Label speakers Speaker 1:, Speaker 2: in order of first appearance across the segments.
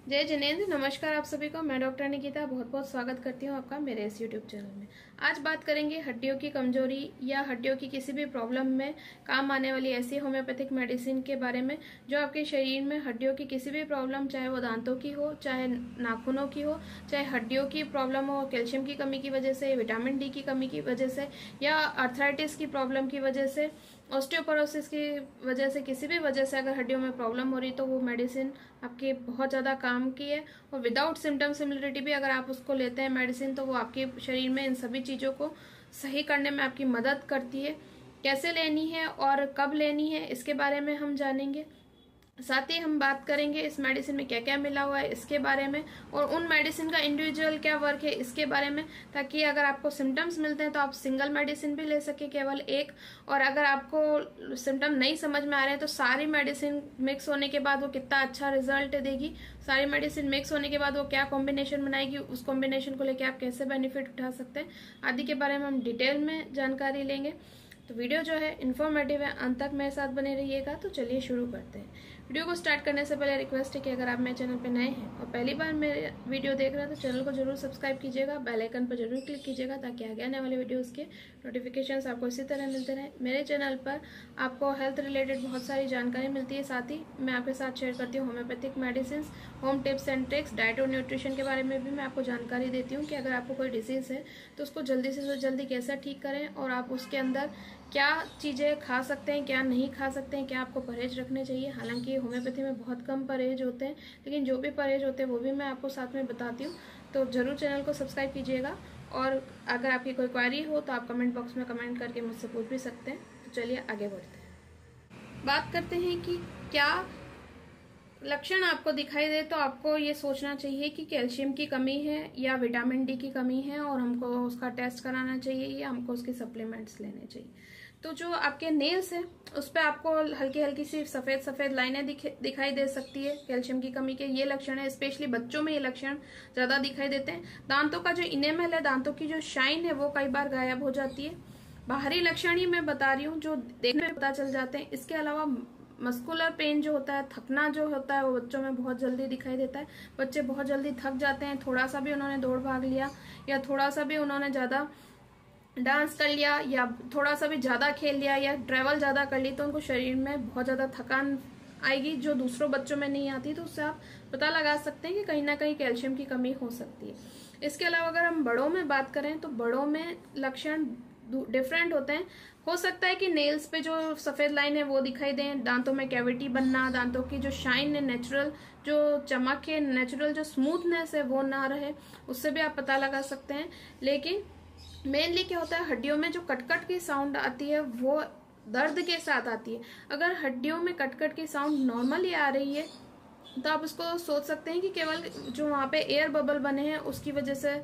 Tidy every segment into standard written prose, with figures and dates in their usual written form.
Speaker 1: जय जिनेंद्र। नमस्कार आप सभी को। मैं डॉक्टर निकिता बहुत बहुत स्वागत करती हूँ आपका मेरे इस यूट्यूब चैनल में। आज बात करेंगे हड्डियों की कमजोरी या हड्डियों की किसी भी प्रॉब्लम में काम आने वाली ऐसी होम्योपैथिक मेडिसिन के बारे में जो आपके शरीर में हड्डियों की किसी भी प्रॉब्लम, चाहे वो दांतों की हो, चाहे नाखूनों की हो, चाहे हड्डियों की प्रॉब्लम हो कैल्शियम की कमी की वजह से, विटामिन डी की कमी की वजह से, या अर्थराइटिस की प्रॉब्लम की वजह से, ऑस्टियोपोरोसिस की वजह से, किसी भी वजह से अगर हड्डियों में प्रॉब्लम हो रही तो वो मेडिसिन आपके बहुत ज़्यादा काम की है। और विदाउट सिम्टम सिमिलरिटी भी अगर आप उसको लेते हैं मेडिसिन तो वो आपके शरीर में इन सभी चीज़ों को सही करने में आपकी मदद करती है। कैसे लेनी है और कब लेनी है इसके बारे में हम जानेंगे। साथ ही हम बात करेंगे इस मेडिसिन में क्या क्या मिला हुआ है इसके बारे में, और उन मेडिसिन का इंडिविजुअल क्या वर्क है इसके बारे में, ताकि अगर आपको सिम्टम्स मिलते हैं तो आप सिंगल मेडिसिन भी ले सके, केवल एक। और अगर आपको सिम्टम नहीं समझ में आ रहे हैं तो सारी मेडिसिन मिक्स होने के बाद वो कितना अच्छा रिजल्ट देगी, सारी मेडिसिन मिक्स होने के बाद वो क्या कॉम्बिनेशन बनाएगी, उस कॉम्बिनेशन को लेकर आप कैसे बेनिफिट उठा सकते हैं आदि के बारे में हम डिटेल में जानकारी लेंगे। तो वीडियो जो है इन्फॉर्मेटिव है, अंत तक मेरे साथ बने रहिएगा। तो चलिए शुरू करते हैं। वीडियो को स्टार्ट करने से पहले रिक्वेस्ट है कि अगर आप मेरे चैनल पर नए हैं और पहली बार मेरे वीडियो देख रहे हैं तो चैनल को जरूर सब्सक्राइब कीजिएगा, बेल आइकन पर जरूर क्लिक कीजिएगा ताकि आगे आने वाले वीडियोस के नोटिफिकेशंस आपको इसी तरह मिलते रहे। मेरे चैनल पर आपको हेल्थ रिलेटेड बहुत सारी जानकारी मिलती है, साथ ही मैं आपके साथ शेयर करती हूँ homeopathic medicine, home tips and tricks, diet और न्यूट्रिशन के बारे में भी मैं आपको जानकारी देती हूँ कि अगर आपको कोई डिजीज है तो उसको जल्दी से जल्दी कैसे ठीक करें और आप उसके अंदर क्या चीज़ें खा सकते हैं, क्या नहीं खा सकते हैं, क्या आपको परहेज रखने चाहिए। हालांकि होम्योपैथी में बहुत कम परहेज होते हैं, लेकिन जो भी परहेज होते हैं वो भी मैं आपको साथ में बताती हूँ। तो जरूर चैनल को सब्सक्राइब कीजिएगा, और अगर आपकी कोई क्वेरी हो तो आप कमेंट बॉक्स में कमेंट करके मुझसे पूछ भी सकते हैं। तो चलिए आगे बढ़ते हैं। बात करते हैं कि क्या लक्षण आपको दिखाई दे तो आपको ये सोचना चाहिए कि कैल्शियम की कमी है या विटामिन डी की कमी है और हमको उसका टेस्ट कराना चाहिए या हमको उसके सप्लीमेंट्स लेने चाहिए। तो जो आपके नेल्स है उस पर आपको हल्की हल्की सी सफेद सफेद लाइनें दिखाई दे सकती है कैल्शियम की कमी के, ये लक्षण है। स्पेशली बच्चों में ये लक्षण ज्यादा दिखाई देते हैं। दांतों का जो इनेमल है, दांतों की जो शाइन है वो कई बार गायब हो जाती है। बाहरी लक्षण ही मैं बता रही हूँ जो देखने में पता चल जाते हैं। इसके अलावा मस्कुलर पेन जो होता है, थकना जो होता है, वो बच्चों में बहुत जल्दी दिखाई देता है। बच्चे बहुत जल्दी थक जाते हैं, थोड़ा सा भी उन्होंने दौड़ भाग लिया या थोड़ा सा भी उन्होंने ज्यादा डांस कर लिया या थोड़ा सा भी ज्यादा खेल लिया या ट्रेवल ज्यादा कर ली तो उनको शरीर में बहुत ज्यादा थकान आएगी जो दूसरों बच्चों में नहीं आती। तो उससे आप पता लगा सकते हैं कि कहीं ना कहीं कैल्शियम की कमी हो सकती है। इसके अलावा अगर हम बड़ों में बात करें तो बड़ों में लक्षण डिफरेंट होते हैं। हो सकता है कि नेल्स पे जो सफेद लाइन है वो दिखाई दें, दांतों में कैविटी बनना, दांतों की जो शाइन है, नेचुरल जो चमक है, नेचुरल जो स्मूथनेस है वो ना रहे, उससे भी आप पता लगा सकते हैं। लेकिन मेनली क्या होता है, हड्डियों में जो कटकट की साउंड आती है वो दर्द के साथ आती है। अगर हड्डियों में कटकट की साउंड नॉर्मली आ रही है तो आप उसको सोच सकते हैं कि केवल जो वहां पे एयर बबल बने हैं उसकी वजह से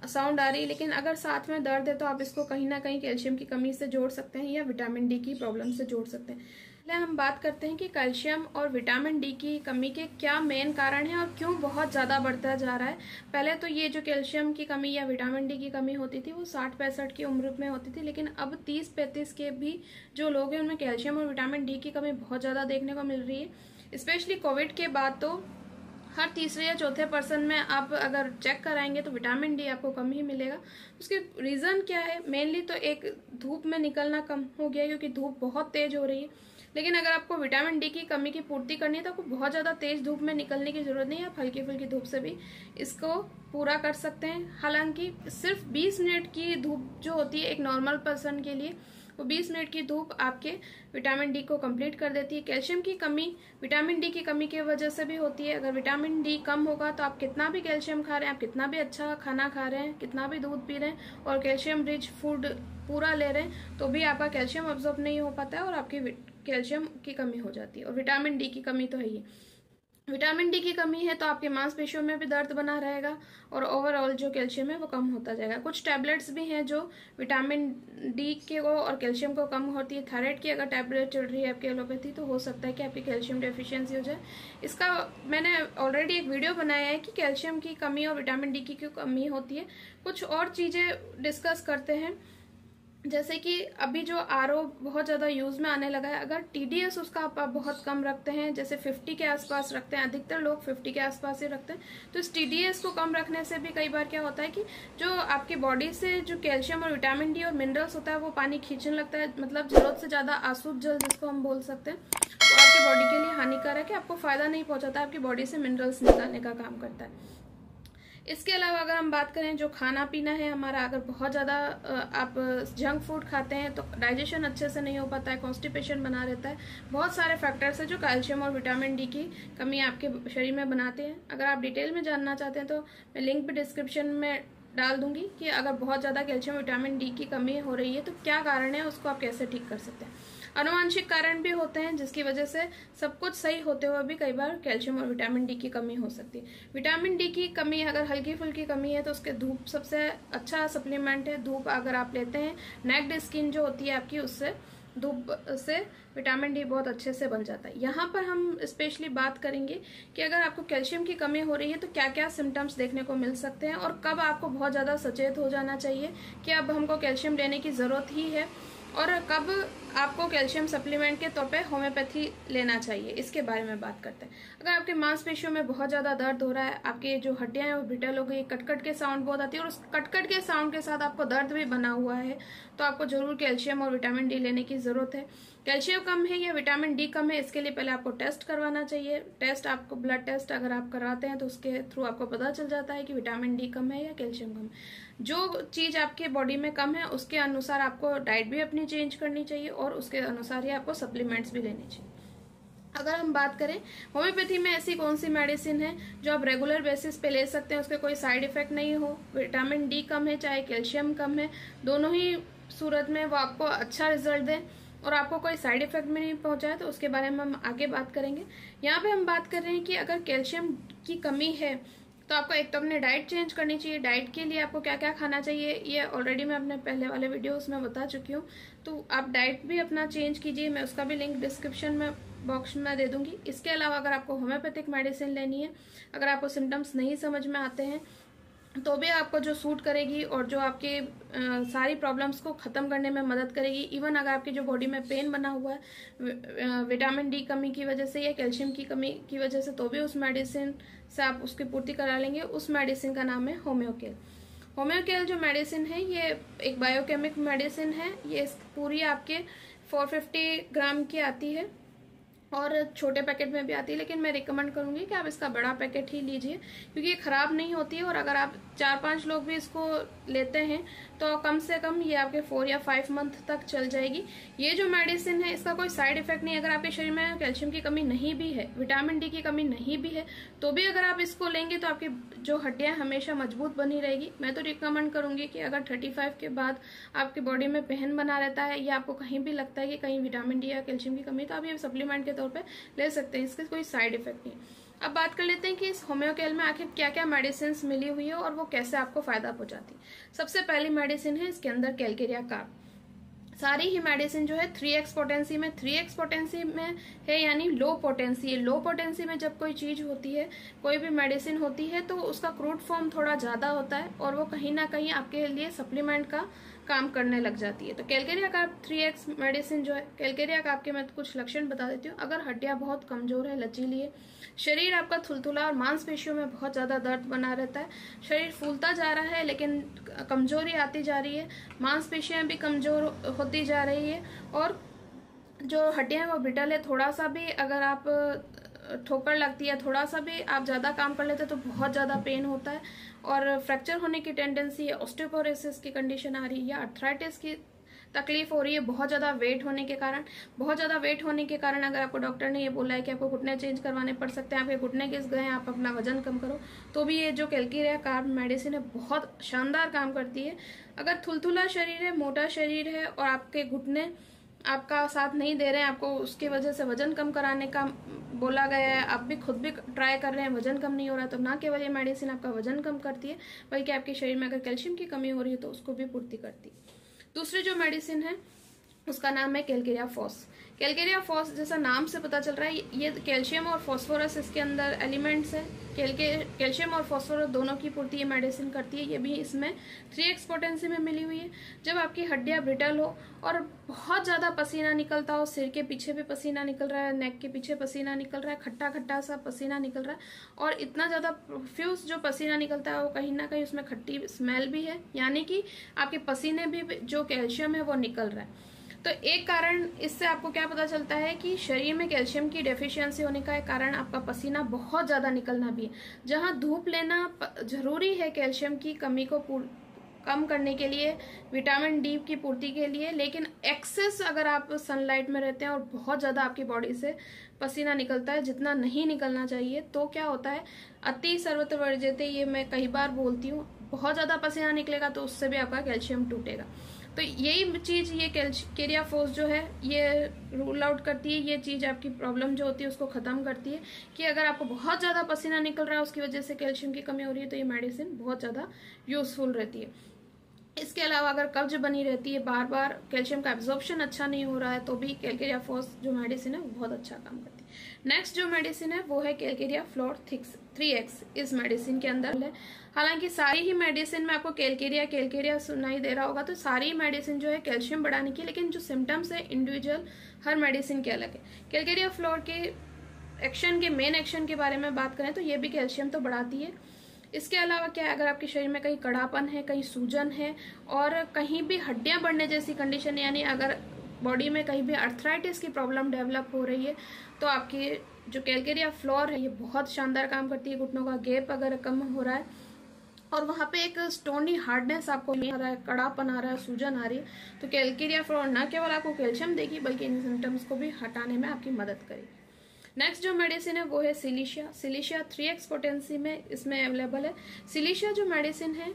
Speaker 1: साउंड आ रही है। लेकिन अगर साथ में दर्द है तो आप इसको कहीं ना कहीं कैल्शियम की कमी से जोड़ सकते हैं या विटामिन डी की प्रॉब्लम से जोड़ सकते हैं। पहले हम बात करते हैं कि कैल्शियम और विटामिन डी की कमी के क्या मेन कारण है और क्यों बहुत ज्यादा बढ़ता जा रहा है। पहले तो ये जो कैल्शियम की कमी या विटामिन डी की कमी होती थी वो 60-65 की उम्र में होती थी, लेकिन अब 30-35 के भी जो लोग हैं उनमें कैल्शियम और विटामिन डी की कमी बहुत ज्यादा देखने को मिल रही है। स्पेशली कोविड के बाद तो हर तीसरे या चौथे पर्सन में आप अगर चेक कराएंगे तो विटामिन डी आपको कम ही मिलेगा। उसके रीजन क्या है? मेनली तो एक धूप में निकलना कम हो गया क्योंकि धूप बहुत तेज हो रही है। लेकिन अगर आपको विटामिन डी की कमी की पूर्ति करनी है तो आपको बहुत ज्यादा तेज धूप में निकलने की जरूरत नहीं है, आप हल्की फुल्की धूप से भी इसको पूरा कर सकते हैं। हालांकि सिर्फ 20 मिनट की धूप जो होती है एक नॉर्मल पर्सन के लिए, वो 20 मिनट की धूप आपके विटामिन डी को कंप्लीट कर देती है। कैल्शियम की कमी विटामिन डी की कमी की वजह से भी होती है। अगर विटामिन डी कम होगा तो आप कितना भी कैल्शियम खा रहे हैं, आप कितना भी अच्छा खाना खा रहे हैं, कितना भी दूध पी रहे हैं और कैल्शियम रिच फूड पूरा ले रहे हैं तो भी आपका कैल्शियम अब्जॉर्ब नहीं हो पाता है और आपकी कैल्शियम की कमी हो जाती है। और विटामिन डी की कमी तो है ही। विटामिन डी की कमी है तो आपके मांसपेशियों में भी दर्द बना रहेगा और ओवरऑल जो कैल्शियम है वो कम होता जाएगा। कुछ टैबलेट्स भी हैं जो विटामिन डी के को और कैल्शियम को कम होती है। थायराइड की अगर टैबलेट चल रही है आपकी एलोपैथी तो हो सकता है कि आपकी कैल्शियम डेफिशिएंसी हो जाए। इसका मैंने ऑलरेडी एक वीडियो बनाया है कि कैल्शियम की कमी और विटामिन डी की क्यों कमी होती है। कुछ और चीजें डिस्कस करते हैं। जैसे कि अभी जो आरओ बहुत ज़्यादा यूज़ में आने लगा है, अगर टीडीएस उसका आप बहुत कम रखते हैं, जैसे 50 के आसपास रखते हैं, अधिकतर लोग 50 के आसपास ही रखते हैं, तो इस टीडीएस को कम रखने से भी कई बार क्या होता है कि जो आपकी बॉडी से जो कैल्शियम और विटामिन डी और मिनरल्स होता है वो पानी खींचने लगता है, मतलब जरूरत से ज़्यादा आसूब जल जिसको हम बोल सकते हैं, वो आपकी बॉडी के लिए हानिकारक है, आपको फायदा नहीं पहुंचाता, आपकी बॉडी से मिनरल्स निकालने का काम करता है। इसके अलावा अगर हम बात करें जो खाना पीना है हमारा, अगर बहुत ज़्यादा आप जंक फूड खाते हैं तो डाइजेशन अच्छे से नहीं हो पाता है, कॉन्स्टिपेशन बना रहता है, बहुत सारे फैक्टर्स हैं जो कैल्शियम और विटामिन डी की कमी आपके शरीर में बनाते हैं। अगर आप डिटेल में जानना चाहते हैं तो मैं लिंक भी डिस्क्रिप्शन में डाल दूंगी कि अगर बहुत ज़्यादा कैल्शियम विटामिन डी की कमी हो रही है तो क्या कारण है, उसको आप कैसे ठीक कर सकते हैं। आनुवंशिक कारण भी होते हैं जिसकी वजह से सब कुछ सही होते हुए भी कई बार कैल्शियम और विटामिन डी की कमी हो सकती है। विटामिन डी की कमी अगर हल्की फुल्की कमी है तो उसके धूप सबसे अच्छा सप्लीमेंट है। धूप अगर आप लेते हैं, नेक्ड स्किन जो होती है आपकी, उससे धूप से विटामिन डी बहुत अच्छे से बन जाता है। यहाँ पर हम स्पेशली बात करेंगे कि अगर आपको कैल्शियम की कमी हो रही है तो क्या क्या सिम्टम्स देखने को मिल सकते हैं और कब आपको बहुत ज़्यादा सचेत हो जाना चाहिए कि अब हमको कैल्शियम लेने की ज़रूरत ही है, और कब आपको कैल्शियम सप्लीमेंट के तौर पे होम्योपैथी लेना चाहिए, इसके बारे में बात करते हैं। अगर आपके मांसपेशियों में बहुत ज़्यादा दर्द हो रहा है, आपके जो हड्डियां हैं वो ब्रिटल हो गई, कटकट के साउंड बहुत आती है और उस कटकट के साउंड के साथ आपको दर्द भी बना हुआ है, तो आपको जरूर कैल्शियम और विटामिन डी लेने की ज़रूरत है। कैल्शियम कम है या विटामिन डी कम है, इसके लिए पहले आपको टेस्ट करवाना चाहिए। टेस्ट आपको ब्लड टेस्ट अगर आप करवाते हैं तो उसके थ्रू आपको पता चल जाता है कि विटामिन डी कम है या कैल्शियम कम है। जो चीज़ आपके बॉडी में कम है उसके अनुसार आपको डाइट भी अपनी चेंज करनी चाहिए और उसके अनुसार ही आपको सप्लीमेंट्स भी लेने चाहिए। अगर हम बात करें होम्योपैथी में ऐसी कौन सी मेडिसिन है जो आप रेगुलर बेसिस पे ले सकते हैं, उसके कोई साइड इफेक्ट नहीं हो, विटामिन डी कम है चाहे कैल्शियम कम है, दोनों ही सूरत में वो आपको अच्छा रिजल्ट दें और आपको कोई साइड इफेक्ट में नहीं पहुंचाए, तो उसके बारे में हम आगे बात करेंगे। यहाँ पे हम बात कर रहे हैं कि अगर कैल्शियम की कमी है तो आपको एक तो अपनी डाइट चेंज करनी चाहिए। डाइट के लिए आपको क्या क्या खाना चाहिए ये ऑलरेडी मैं अपने पहले वाले वीडियोस में बता चुकी हूँ, तो आप डाइट भी अपना चेंज कीजिए, मैं उसका भी लिंक डिस्क्रिप्शन में बॉक्स में दे दूंगी। इसके अलावा अगर आपको होम्योपैथिक मेडिसिन लेनी है, अगर आपको सिम्टम्स नहीं समझ में आते हैं तो भी आपको जो सूट करेगी और जो आपके सारी प्रॉब्लम्स को ख़त्म करने में मदद करेगी, इवन अगर आपकी जो बॉडी में पेन बना हुआ है विटामिन डी कमी की वजह से या कैल्शियम की कमी की वजह से, तो भी उस मेडिसिन से आप उसकी पूर्ति करा लेंगे। उस मेडिसिन का नाम है होम्योकेल। होम्योकेल जो मेडिसिन है ये एक बायोकेमिक मेडिसिन है, ये पूरी आपके 450 ग्राम की आती है और छोटे पैकेट में भी आती है, लेकिन मैं रिकमेंड करूंगी कि आप इसका बड़ा पैकेट ही लीजिए क्योंकि ये ख़राब नहीं होती है और अगर आप 4-5 लोग भी इसको लेते हैं तो कम से कम ये आपके 4 या 5 मंथ तक चल जाएगी। ये जो मेडिसिन है इसका कोई साइड इफेक्ट नहीं। अगर आपके शरीर में कैल्शियम की कमी नहीं भी है, विटामिन डी की कमी नहीं भी है, तो भी अगर आप इसको लेंगे तो आपकी जो हड्डियां हमेशा मजबूत बनी रहेगी। मैं तो रिकमेंड करूंगी कि अगर 35 के बाद आपकी बॉडी में पेन बना रहता है या आपको कहीं भी लगता है कि कहीं विटामिन डी या कैल्शियम की कमी, तो आप ये सप्लीमेंट के तौर पे ले सकते हैं, इसके कोई साइड इफेक्ट नहीं। अब बात कर लेते हैं कि इस होम्योकेल में आखिर क्या क्या मेडिसिन मिली हुई है और वो कैसे आपको फायदा पहुंचाती है। सबसे पहली मेडिसिन है इसके अंदर कैलकेरिया कार्ब। सारी ही मेडिसिन जो है 3x पोटेंसी में, 3x पोटेंसी में है यानी लो पोटेंसी है। लो पोटेंसी में जब कोई चीज होती है, कोई भी मेडिसिन होती है, तो उसका क्रूड फॉर्म थोड़ा ज्यादा होता है और वो कहीं ना कहीं आपके लिए सप्लीमेंट का काम करने लग जाती है। तो कैलकेरिया कार्ब 3x मेडिसिन जो है, कैलकेरिया कार्ब के मैं कुछ लक्षण बता देती हूँ। अगर हड्डियां बहुत कमजोर है, लचीली है, शरीर आपका थुलथुला और मांसपेशियों में बहुत ज्यादा दर्द बना रहता है, शरीर फूलता जा रहा है लेकिन कमजोरी आती जा रही है, मांसपेशियां भी कमजोर होती जा रही है और जो हड्डियां वो ब्रिटल है, थोड़ा सा भी अगर आप ठोकर लगती है, थोड़ा सा भी आप ज्यादा काम कर लेते हैं तो बहुत ज्यादा पेन होता है और फ्रैक्चर होने की टेंडेंसी है, ऑस्टियोपोरोसिस की कंडीशन आ रही है या अर्थराइटिस की तकलीफ हो रही है बहुत ज्यादा वेट होने के कारण। बहुत ज्यादा वेट होने के कारण अगर आपको डॉक्टर ने ये बोला है कि आपको घुटने चेंज करवाने पड़ सकते हैं, आपके घुटने घिस गए हैं, आप अपना वजन कम करो, तो भी ये जो कैलकेरिया कार्ब मेडिसिन है बहुत शानदार काम करती है। अगर थुलथुला शरीर है, मोटा शरीर है और आपके घुटने आपका साथ नहीं दे रहे हैं, आपको उसकी वजह से वजन कम कराने का बोला गया है, आप भी खुद भी ट्राई कर रहे हैं, वजन कम नहीं हो रहा, तो ना केवल ये मेडिसिन आपका वजन कम करती है बल्कि आपके शरीर में अगर कैल्शियम की कमी हो रही है तो उसको भी पूर्ति करती है। दूसरी जो मेडिसिन है उसका नाम है कैलकेरिया फॉस। कैलकेरिया फॉस जैसा नाम से पता चल रहा है, ये कैल्शियम और फास्फोरस इसके अंदर एलिमेंट्स हैं। कैल्शियम और फास्फोरस दोनों की पूर्ति ये मेडिसिन करती है। ये भी इसमें 3x पोटेंसी में मिली हुई है। जब आपकी हड्डियां ब्रिटल हो और बहुत ज्यादा पसीना निकलता हो, सिर के पीछे भी पसीना निकल रहा है, नेक के पीछे पसीना निकल रहा है, खट्टा खट्टा सा पसीना निकल रहा है, और इतना ज्यादा प्रोफ्यूज जो पसीना निकलता है वो कहीं ना कहीं उसमें खट्टी स्मेल भी है, यानी कि आपके पसीने भी जो कैल्शियम है वो निकल रहा है। तो एक कारण इससे आपको क्या पता चलता है कि शरीर में कैल्शियम की डेफिशिएंसी होने का एक कारण आपका पसीना बहुत ज्यादा निकलना भी है। जहां धूप लेना जरूरी है कैल्शियम की कमी को कम करने के लिए, विटामिन डी की पूर्ति के लिए, लेकिन एक्सेस अगर आप सनलाइट में रहते हैं और बहुत ज्यादा आपकी बॉडी से पसीना निकलता है जितना नहीं निकलना चाहिए, तो क्या होता है, अति सर्वत्र वर्ज्यते, ये मैं कई बार बोलती हूँ, बहुत ज्यादा पसीना निकलेगा तो उससे भी आपका कैल्शियम टूटेगा। तो यही चीज ये कैलकेरिया फॉस जो है ये रूल आउट करती है, ये चीज आपकी प्रॉब्लम जो होती है उसको खत्म करती है कि अगर आपको बहुत ज्यादा पसीना निकल रहा है उसकी वजह से कैल्शियम की कमी हो रही है तो ये मेडिसिन बहुत ज्यादा यूजफुल रहती है। इसके अलावा अगर कब्ज बनी रहती है, बार बार कैल्शियम का एब्जॉर्प्शन अच्छा नहीं हो रहा है, तो भी कैलकेरिया फॉस जो मेडिसिन है वो बहुत अच्छा काम करती है। नेक्स्ट जो मेडिसिन है वो है कैलकेरिया फ्लोर 3x इस मेडिसिन के अंदर है। हालांकि सारी ही मेडिसिन में आपको कैलकेरिया सुनाई दे रहा होगा, तो सारी मेडिसिन जो है कैल्शियम बढ़ाने की, लेकिन जो सिम्टम्स है इंडिविजुअल हर मेडिसिन के अलग है। कैलकेरिया फ्लोर के एक्शन के मेन एक्शन के बारे में बात करें तो ये भी कैल्शियम तो बढ़ाती है। इसके अलावा क्या है, अगर आपके शरीर में कहीं कड़ापन है, कहीं सूजन है और कहीं भी हड्डियां बढ़ने जैसी कंडीशन, यानी अगर बॉडी में कहीं भी अर्थराइटिस की प्रॉब्लम डेवलप हो रही है, तो आपकी जो कैलकेरिया फ्लोर है ये बहुत शानदार काम करती है। घुटनों का गैप अगर कम हो रहा है और वहां पे एक स्टोनी हार्डनेस आपको आ रहा है, कड़ापन आ रहा है, सूजन आ रही है, तो कैलकेरिया फ्लोर न केवल आपको कैल्शियम देगी बल्कि इन सिम्टम्स को भी हटाने में आपकी मदद करेगी। नेक्स्ट जो मेडिसिन है वो है सिलिशिया 3x पोटेंसी में इसमें अवेलेबल है। सिलिशिया जो मेडिसिन है,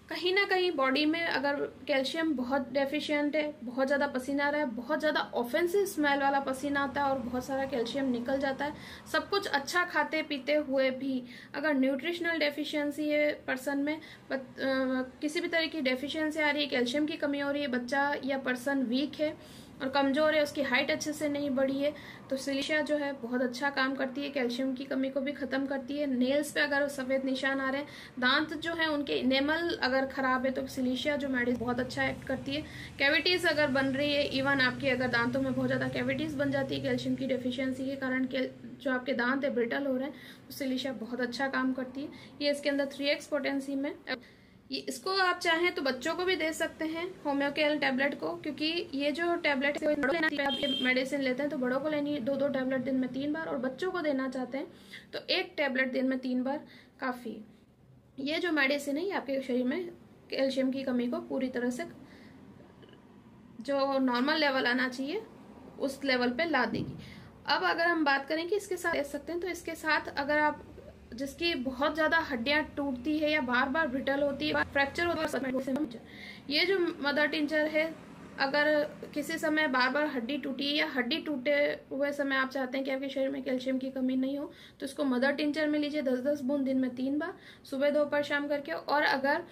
Speaker 1: कहीं ना कहीं बॉडी में अगर कैल्शियम बहुत डेफिशिएंट है, बहुत ज्यादा पसीना आ रहा है, बहुत ज्यादा ऑफेंसिव स्मेल वाला पसीना आता है और बहुत सारा कैल्शियम निकल जाता है, सब कुछ अच्छा खाते पीते हुए भी अगर न्यूट्रिशनल डेफिशिएंसी है पर्सन में, किसी भी तरह की डेफिशिएंसी आ रही है, कैल्शियम की कमी हो रही है, बच्चा या पर्सन वीक है और कमजोर है, उसकी हाइट अच्छे से नहीं बढ़ी है, तो सिलिशिया जो है बहुत अच्छा काम करती है, कैल्शियम की कमी को भी खत्म करती है। नेल्स पे अगर सफेद निशान आ रहे हैं, दांत जो है उनके इनेमल अगर खराब है तो सिलिशिया जो मेडिसिन बहुत अच्छा एक्ट करती है। कैविटीज अगर बन रही है, इवन आपके अगर दांतों में बहुत ज्यादा कैविटीज बन जाती है कैल्शियम की डेफिशिएंसी के कारण, जो आपके दांत है ब्रिटल हो रहे हैं, तो सिलिशिया बहुत अच्छा काम करती है। ये इसके अंदर 3x पोटेंसी में, इसको आप चाहें तो बच्चों को भी दे सकते हैं होम्योकेल टैबलेट को, क्योंकि ये जो टैबलेट मेडिसिन लेते हैं तो बड़ों को लेनी 2-2 टैबलेट दिन में 3 बार, और बच्चों को देना चाहते हैं तो 1 टैबलेट दिन में 3 बार काफी। ये जो मेडिसिन है ये आपके शरीर में कैल्शियम की कमी को पूरी तरह से जो नॉर्मल लेवल आना चाहिए उस लेवल पे ला देगी। अब अगर हम बात करें कि इसके साथ दे सकते हैं, तो इसके साथ अगर आप जिसकी बहुत ज्यादा हड्डियां टूटती है या बार बार ब्रिटल होती है, फ्रैक्चर होता है, ये जो मदर टिंचर है, अगर किसी समय बार बार हड्डी टूटी है या हड्डी टूटे हुए समय आप चाहते हैं कि आपके शरीर में कैल्शियम की कमी नहीं हो, तो इसको मदर टिंचर में लीजिए 10-10 बूंद दिन में 3 बार, सुबह दोपहर शाम करके। और अगर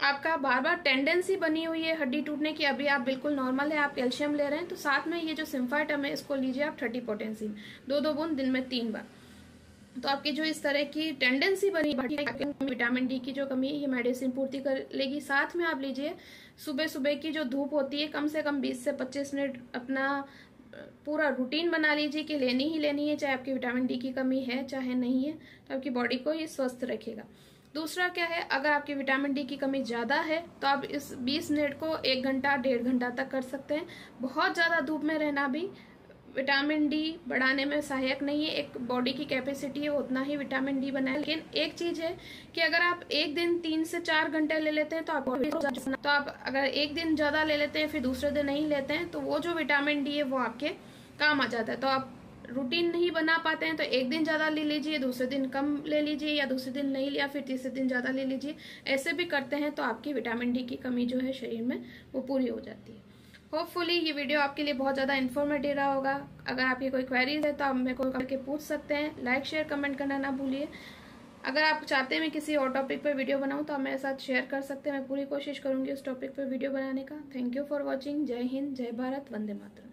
Speaker 1: आपका बार बार टेंडेंसी बनी हुई है हड्डी टूटने की, अभी आप बिल्कुल नॉर्मल है, आप कैल्शियम ले रहे हैं, तो साथ में ये जो सिम्फाइटम है इसको लीजिए आप 30 पोटेंसी में 2-2 बूंद दिन में 3 बार। तो आपकी जो इस तरह की टेंडेंसी बनी विटामिन डी की जो कमी है ये मेडिसिन पूर्ति कर लेगी। साथ में आप लीजिए सुबह सुबह की जो धूप होती है, कम से कम 20 से 25 मिनट अपना पूरा रूटीन बना लीजिए कि लेनी ही लेनी है, चाहे आपकी विटामिन डी की कमी है चाहे नहीं है, तो आपकी बॉडी को ये स्वस्थ रखेगा। दूसरा क्या है, अगर आपकी विटामिन डी की कमी ज्यादा है तो आप इस 20 मिनट को 1 घंटा 1.5 घंटा तक कर सकते हैं। बहुत ज्यादा धूप में रहना भी विटामिन डी बढ़ाने में सहायक नहीं है, एक बॉडी की कैपेसिटी है उतना ही विटामिन डी बनाए। लेकिन एक चीज है कि अगर आप एक दिन 3 से 4 घंटे ले लेते हैं तो आप अगर एक दिन ज्यादा ले लेते हैं फिर दूसरे दिन नहीं लेते हैं, तो वो जो विटामिन डी है वो आपके काम आ जाता है। तो आप रूटीन नहीं बना पाते हैं तो एक दिन ज्यादा ले लीजिए, दूसरे दिन कम ले लीजिए, या दूसरे दिन नहीं लिया फिर तीसरे दिन ज्यादा ले लीजिए, ऐसे भी करते हैं तो आपकी विटामिन डी की कमी जो है शरीर में वो पूरी हो जाती है। होपफुली ये वीडियो आपके लिए बहुत ज़्यादा इन्फॉर्मेटिव रहा होगा। अगर आपकी कोई क्वेरीज है तो आप मेरे को करके पूछ सकते हैं। लाइक शेयर कमेंट करना ना भूलिए। अगर आप चाहते हैं मैं किसी और टॉपिक पर वीडियो बनाऊं तो आप मेरे साथ शेयर कर सकते हैं, मैं पूरी कोशिश करूंगी उस टॉपिक पर वीडियो बनाने का। Thank you for watching. जय हिंद, जय भारत, वंदे मातरम।